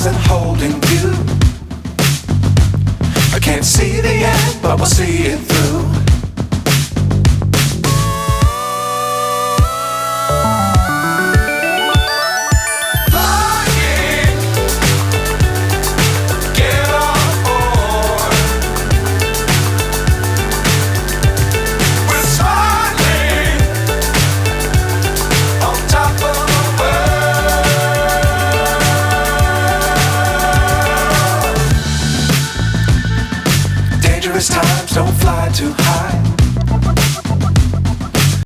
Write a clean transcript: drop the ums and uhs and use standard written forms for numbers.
stars and holding you. I can't see the end, but we'll see it through. Times don't fly too high.